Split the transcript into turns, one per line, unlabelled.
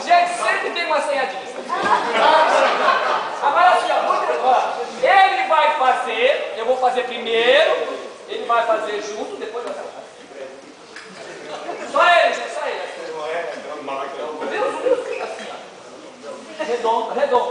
Gente, sempre tem uma senhadinha. Agora assim, ó, ele vai fazer, eu vou fazer primeiro, ele vai fazer junto, depois vai fazer. Só ele, gente, só ele. Viu? Assim, ó. Redondo, redondo.